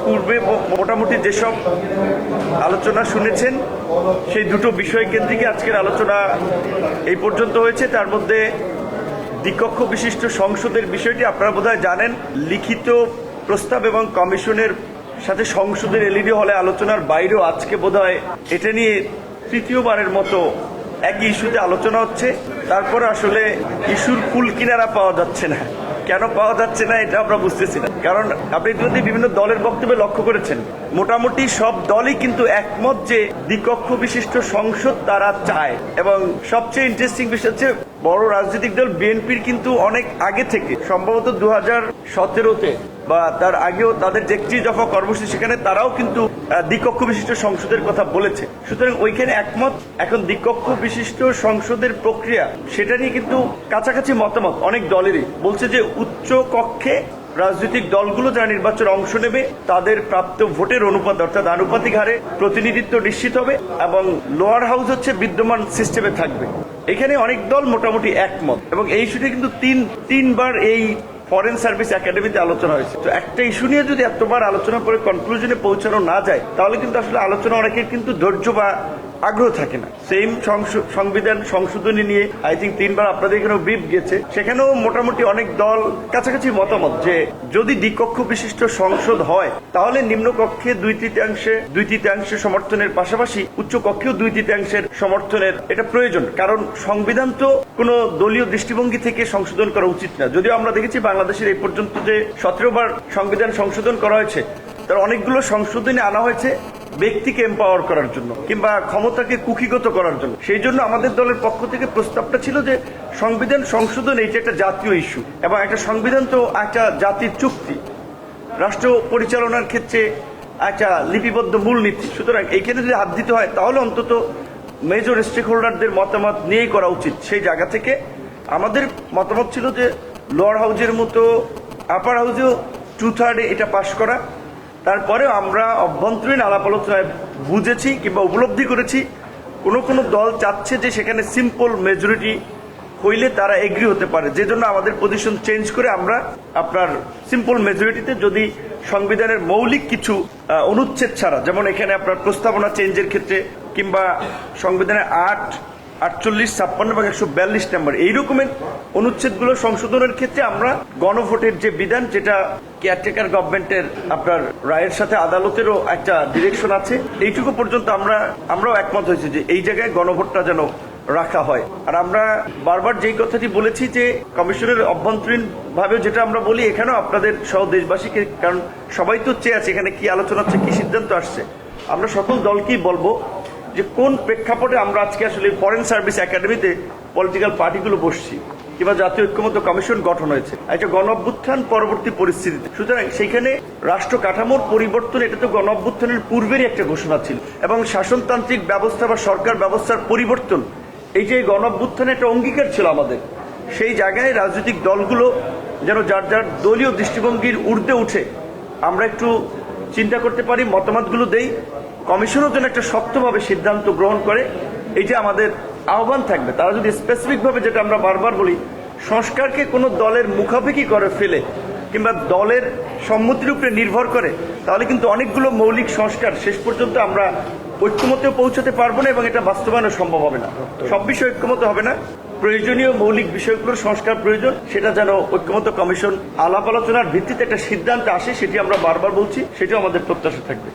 পূর্বে মোটামুটি যেসব আলোচনা শুনেছেন সেই দুটো বিষয় কেন্দ্রিক আজকের আলোচনা এই পর্যন্ত হয়েছে। তার মধ্যে দ্বিকক্ষ বিশিষ্ট সংসদের বিষয়টি আপনারা বোধহয় জানেন। লিখিত প্রস্তাব এবং কমিশনের সাথে সংসদের এলইডি হলে আলোচনার বাইরেও আজকে বোধহয় এটা নিয়ে তৃতীয়বারের মতো একই ইস্যুতে আলোচনা হচ্ছে। তারপরে আসলে ইস্যুর কুল কিনারা পাওয়া যাচ্ছে না। কেন পাওয়া যাচ্ছে না এটা আমরা বুঝতেছি না, কারণ আপনি ইতিমধ্যে বিভিন্ন দলের বক্তব্যে লক্ষ্য করেছেন মোটামুটি সব দলই কিন্তু একমত যে দ্বিকক্ষ বিশিষ্ট সংসদ তারা চায়। এবং সবচেয়ে ইন্টারেস্টিং বিষয় হচ্ছে বড় রাজনৈতিক দল বিএনপির কিন্তু অনেক আগে থেকে সম্ভবত 2017-তে বা তার আগেও তাদের যে 31 দফা কর্মসূচি সেখানে তারাও কিন্তু দ্বিকক্ষ বিশিষ্ট সংসদের কথা বলেছে। সুতরাং ওইখানে একমত। এখন দ্বিকক্ষ বিশিষ্ট সংসদের প্রক্রিয়া সেটা নিয়ে কিন্তু কাছাকাছি মতামত অনেক দলেরই। বলছে যে উচ্চ কক্ষে রাজনৈতিক দলগুলো যারা নির্বাচনে অংশ নেবে তাদের প্রাপ্ত ভোটের অনুপাত অর্থাৎ আনুপাতিক হারে প্রতিনিধিত্ব নিশ্চিত হবে এবং লোয়ার হাউস হচ্ছে বিদ্যমান সিস্টেমে থাকবে। এখানে অনেক দল মোটামুটি একমত এবং এই ইস্যুটি কিন্তু তিনবার এই ফরেন সার্ভিস একাডেমিতে আলোচনা হয়েছে। তো একটা ইস্যু নিয়ে যদি এতবার আলোচনা করে কনক্লুশনে পৌঁছানো না যায় তাহলে কিন্তু আসলে আলোচনা অনেকের কিন্তু ধৈর্য বা আগ্রহ থাকে না। সেম সংবিধান সংশোধনী নিয়ে আই থিঙ্ক 3বার আপনাদের এখানেও ব্রিফ গেছে, সেখানেও মোটামুটি অনেক দল কাছাকাছি মতামত যে যদি দ্বিকক্ষ বিশিষ্ট সংসদ হয় তাহলে নিম্নকক্ষে 2/3 সমর্থনের পাশাপাশি উচ্চ কক্ষেও 2/3 সমর্থনের এটা প্রয়োজন। কারণ সংবিধান তো কোনো দলীয় দৃষ্টিভঙ্গি থেকে সংশোধন করা উচিত না। যদিও আমরা দেখেছি বাংলাদেশের এই পর্যন্ত যে 17বার সংবিধান সংশোধন করা হয়েছে তার অনেকগুলো সংশোধনী আনা হয়েছে ব্যক্তিকে এম্পাওয়ার করার জন্য কিংবা ক্ষমতাকে কুক্ষিগত করার জন্য। সেই জন্য আমাদের দলের পক্ষ থেকে প্রস্তাবটা ছিল যে সংবিধান সংশোধন এইটা একটা জাতীয় ইস্যু এবং একটা সংবিধান তো একটা জাতির চুক্তি, রাষ্ট্র পরিচালনার ক্ষেত্রে একটা লিপিবদ্ধ মূলনীতি। সুতরাং এইখানে যদি হাত দিতে হয় তাহলে অন্তত মেজর স্টেক হোল্ডারদের মতামত নিয়েই করা উচিত। সেই জায়গা থেকে আমাদের মতামত ছিল যে লোয়ার হাউসের মতো আপার হাউসেও 2/3 এটা পাশ করা। তারপরেও আমরা অভ্যন্তরীণ আলাপ আলোচনায় বুঝেছি কিংবা উপলব্ধি করেছি কোনো দল চাচ্ছে যে সেখানে সিম্পল মেজরিটি হইলে তারা এগ্রি হতে পারে, যে জন্য আমাদের পজিশন চেঞ্জ করে আমরা আপনার সিম্পল মেজরিটিতে যদি সংবিধানের মৌলিক কিছু অনুচ্ছেদ ছাড়া, যেমন এখানে আপনার প্রস্তাবনা চেঞ্জের ক্ষেত্রে কিংবা সংবিধানের 8, 48, 56 এবং 142 নম্বর এই রকমের অনুচ্ছেদগুলো সংশোধনের ক্ষেত্রে আমরা গণভোটের যে বিধান, যেটা কেয়ারটেকার গভর্নমেন্টের আপনার রায়ের সাথে আদালতেরও একটা ডিরেকশন আছে, এইটুকু পর্যন্ত আমরাও একমত হয়েছি যে এই জায়গায় গণভোটটা যেন রাখা হয়। আর আমরা বারবার যেই কথাটি বলেছি যে কমিশনের অভ্যন্তরীণ ভাবে যেটা আমরা বলি এখানেও আপনাদের সহ দেশবাসীকে, কারণ সবাই তো চেয়ে আছে এখানে কি আলোচনা হচ্ছে, কি সিদ্ধান্ত আসছে, আমরা সকল দলকেই বলবো যে কোন প্রেক্ষাপটে আমরা আজকে আসলে ফরেন সার্ভিস একাডেমিতে পলিটিক্যাল পার্টিগুলো বসছি কিংবা জাতীয় ঐক্যমত্য কমিশন গঠন হয়েছে একটা গণ অভ্যুত্থান পরবর্তী পরিস্থিতিতে। সুতরাং সেইখানে রাষ্ট্র কাঠামোর পরিবর্তন এটা তো গণ অভ্যুত্থানের পূর্বেরই একটা ঘোষণা ছিল এবং শাসনতান্ত্রিক ব্যবস্থা বা সরকার ব্যবস্থার পরিবর্তন এই যে গণ অভ্যুত্থানের একটা অঙ্গীকার ছিল আমাদের। সেই জায়গায় রাজনৈতিক দলগুলো যেন যার যার দলীয় দৃষ্টিভঙ্গির ঊর্ধ্বে উঠে আমরা একটু চিন্তা করতে পারি, মতামতগুলো দেই, কমিশনও যেন একটা শক্তভাবে সিদ্ধান্ত গ্রহণ করে, এইটা আমাদের আহ্বান থাকবে। তারা যদি স্পেসিফিকভাবে, যেটা আমরা বারবার বলি, সংস্কারকে কোনো দলের মুখাপেক্ষি করে ফেলে কিংবা দলের সম্মতির উপরে নির্ভর করে তাহলে কিন্তু অনেকগুলো মৌলিক সংস্কার শেষ পর্যন্ত আমরা ঐক্যমতেও পৌঁছতে পারবো না এবং এটা বাস্তবায়নও সম্ভব হবে না। সব বিষয়ে ঐক্যমত হবে না, প্রয়োজনীয় মৌলিক বিষয়গুলোর সংস্কার প্রয়োজন, সেটা যেন ঐক্যমত্য কমিশন আলাপ আলোচনার ভিত্তিতে একটা সিদ্ধান্তে আসে, সেটি আমরা বারবার বলছি, সেটাও আমাদের প্রত্যাশা থাকবে।